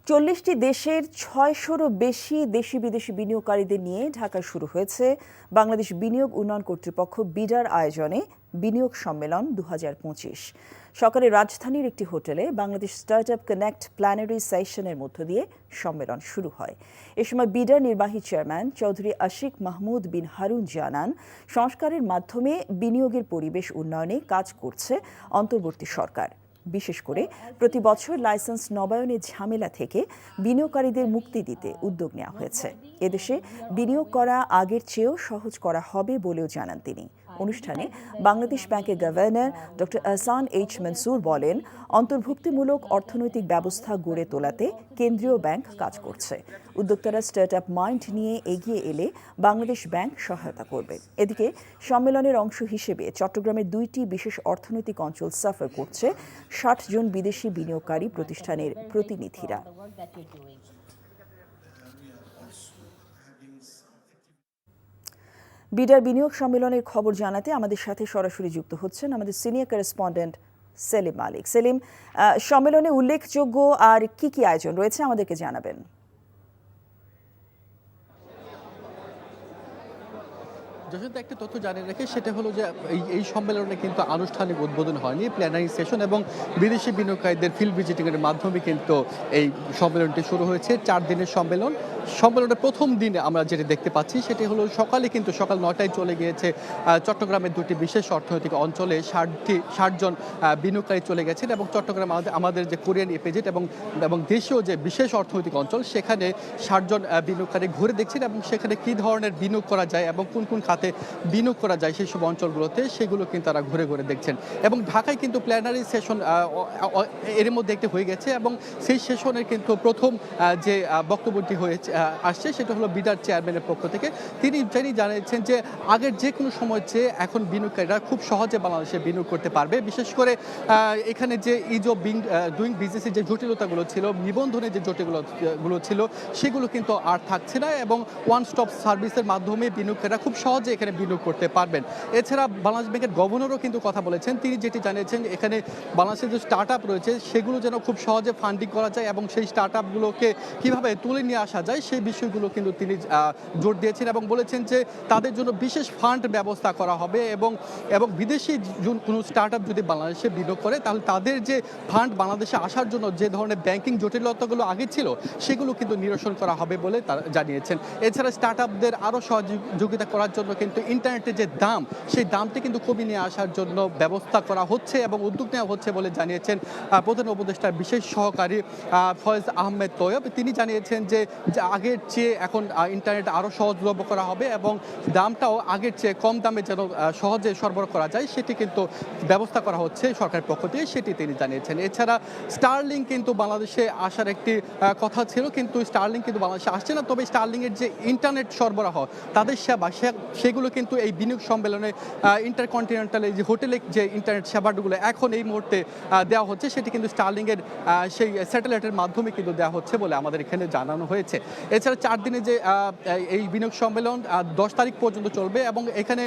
40টি দেশের 600-রও বেশি দেশি বিদেশি বিনিয়োগকারীদের নিয়ে ঢাকায় শুরু হয়েছে বাংলাদেশ বিনিয়োগ উন্নয়ন কর্তৃপক্ষ বিডার আয়োজনে বিনিয়োগ সম্মেলন 2025। সকালে রাজধানীর একটি হোটেলে বাংলাদেশ স্টার্টআপ কানেক্ট প্ল্যানারি সেশনের মধ্য দিয়ে সম্মেলন শুরু হয়। এ সময় বিডার নির্বাহী চেয়ারম্যান চৌধুরী আশিক মাহমুদ বিন হারুন জানান, সংস্কারের মাধ্যমে বিনিয়োগের পরিবেশ উন্নয়নে কাজ করছে অন্তর্বর্তী সরকার। বিশেষ করে প্রতি বছর লাইসেন্স নবায়নের ঝামেলা থেকে বিনিয়োগকারীদের মুক্তি দিতে উদ্যোগ নেওয়া হয়েছে। এদেশে বিনিয়োগ করা আগের চেয়েও সহজ করা হবে বলেও জানান তিনি। অনুষ্ঠানে বাংলাদেশ ব্যাংকের governor doctor Ahsan H Mansur বলেন, অন্তর্ভুক্তিমূলক অর্থনৈতিক ব্যবস্থা গড়ে তোলাতে কেন্দ্রীয় ব্যাংক কাজ করছে। উদ্যোক্তারা স্টার্টআপ মাইন্ড নিয়ে এগিয়ে এলে বাংলাদেশ ব্যাংক সহায়তা করবে। এদিকে সম্মেলনের অংশ হিসেবে চট্টগ্রামের 2টি বিশেষ অর্থনৈতিক অঞ্চল সফর করছে 60 জন বিদেশি বিনিয়োগকারী প্রতিষ্ঠানের প্রতিনিধিরা। বিডার বিনিয়োগ সম্মেলনের খবর জানাতে আমাদের সাথে সরাসরি যুক্ত হচ্ছেন আমাদের সিনিয়র করেসপন্ডেন্ট সেলিম মালিক। সেলিম, সম্মেলনে উল্লেখযোগ্য আর কি আয়োজন রয়েছে আমাদেরকে জানাবেন। যশোদা, একটা তথ্য জানিয়ে রাখি, সেটা হলো যে এই সম্মেলনে কিন্তু আনুষ্ঠানিক উদ্বোধন হয়নি, প্ল্যানারি সেশন এবং বিদেশি বিনিয়োগকারীদের ফিল্ড ভিজিটিংয়ের মাধ্যমে কিন্তু এই সম্মেলনটি শুরু হয়েছে। 4 দিনের সম্মেলনের প্রথম দিনে আমরা যেটা দেখতে পাচ্ছি সেটি হলো সকাল 9টায় চলে গিয়েছে চট্টগ্রামের 2টি বিশেষ অর্থনৈতিক অঞ্চলে 60 জন বিনিয়োগকারী চলে গেছেন এবং চট্টগ্রাম আমাদের যে কোরিয়ান ইপিজেড এবং দেশীয় যে বিশেষ অর্থনৈতিক অঞ্চল সেখানে 60 জন বিনিয়োগকারী ঘুরে দেখছেন এবং সেখানে কী ধরনের বিনিয়োগ করা যায় এবং কোন খাতে বিনিয়োগ করা যায় সেই সব অঞ্চলগুলোতে সেগুলো কিন্তু তারা ঘুরে দেখছেন। এবং ঢাকায় কিন্তু প্ল্যানারি সেশন এর মধ্যে একটি হয়ে গেছে এবং সেই সেশনের কিন্তু প্রথম যে বক্তব্যটি আসছে সেটা হলো বিডার চেয়ারম্যানের পক্ষ থেকে। তিনি জানিয়েছেন যে আগের যে কোনো সময় চেয়ে এখন বিনিয়োগকারীরা খুব সহজে বাংলাদেশে বিনিয়োগ করতে পারবে। বিশেষ করে এখানে যে ইজ অফ ডুইং বিজনেসের যে জটিলতাগুলো ছিল, নিবন্ধনের যে জটিলতাগুলো ছিল, সেগুলো কিন্তু আর থাকছে না এবং ওয়ান স্টপ সার্ভিসের মাধ্যমে বিনিয়োগকারীরা খুব সহজে এখানে বিনিয়োগ করতে পারবেন। এছাড়া বাংলাদেশ ব্যাংকের গভর্নরও কিন্তু কথা বলেছেন। তিনি যেটি জানিয়েছেন, এখানে বাংলাদেশের যে স্টার্টআপ রয়েছে সেগুলো যেন খুব সহজে ফান্ডিং করা যায় এবং সেই স্টার্টআপগুলোকে কীভাবে তুলে নিয়ে আসা যায় সেই বিষয়গুলো কিন্তু তিনি জোর দিয়েছেন এবং বলেছেন যে তাদের জন্য বিশেষ ফান্ড ব্যবস্থা করা হবে এবং বিদেশি কোনো স্টার্টআপ যদি বাংলাদেশে বিনিয়োগ করে তাহলে তাদের যে ফান্ড বাংলাদেশে আসার জন্য যে ধরনের ব্যাংকিং জটিলতাগুলো আগে ছিল সেগুলো কিন্তু নিরসন করা হবে বলে তারা জানিয়েছেন। এছাড়া স্টার্টআপদের আরও সহযোগিতা করার জন্য কিন্তু ইন্টারনেটের যে দাম সেই দামটি কিন্তু কমিয়ে নিয়ে আসার জন্য ব্যবস্থা করা হচ্ছে এবং উদ্যোগ নেওয়া হচ্ছে বলে জানিয়েছেন প্রধান উপদেষ্টার বিশেষ সহকারী ফয়েজ আহমেদ তৈয়ব। তিনি জানিয়েছেন যে আগের চেয়ে এখন ইন্টারনেট আরও সহজলভ্য করা হবে এবং দামটাও আগের চেয়ে কম দামে যেন সহজে সরবরাহ করা যায় সেটি কিন্তু ব্যবস্থা করা হচ্ছে সরকারের পক্ষ থেকে, সেটি তিনি জানিয়েছেন। এছাড়া স্টারলিংক কিন্তু বাংলাদেশে আসার একটি কথা ছিল, কিন্তু স্টারলিংক কিন্তু বাংলাদেশে আসছে না। তবে স্টারলিংকের যে ইন্টারনেট সরবরাহ তাদের সেবা সেগুলো কিন্তু এই বিনিয়োগ সম্মেলনে ইন্টারকন্টিনেন্টাল এই যে হোটেলে যে ইন্টারনেট সেবাগুলো এখন এই মুহূর্তে দেওয়া হচ্ছে সেটি কিন্তু স্টারলিংকের সেই স্যাটেলাইটের মাধ্যমে কিন্তু দেওয়া হচ্ছে বলে আমাদের এখানে জানানো হয়েছে। এছাড়া 4 দিনে যে এই বিনিয়োগ সম্মেলন 10 তারিখ পর্যন্ত চলবে এবং এখানে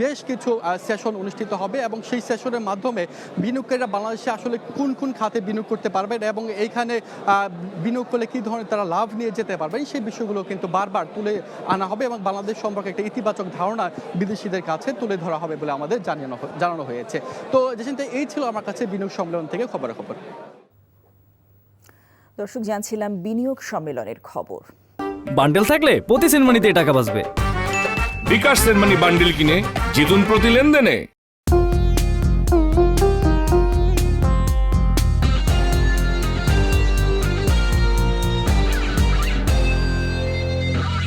বেশ কিছু সেশন অনুষ্ঠিত হবে এবং সেই সেশনের মাধ্যমে বিনিয়োগকারীরা বাংলাদেশে আসলে কোন খাতে বিনিয়োগ করতে পারবেন এবং এইখানে বিনিয়োগ করলে কী ধরনের তারা লাভ নিয়ে যেতে পারবেন সেই বিষয়গুলো কিন্তু বারবার তুলে আনা হবে এবং বাংলাদেশ সম্পর্কে একটা ইতিবাচক ধারণা বিদেশিদের কাছে তুলে ধরা হবে বলে আমাদের জানানো হয়েছে। তো এই ছিল আমার কাছে বিনিয়োগ সম্মেলন থেকে খবর। দর্শক, জানছিলাম বিনিয়োগ সম্মেলনের খবর। বান্ডেল থাকলে প্রতি সেনমানিতে টাকা বাঁচবে। বিকাশ সেনমানি বান্ডেল কিনে জিতুন প্রতি লেনদেনে।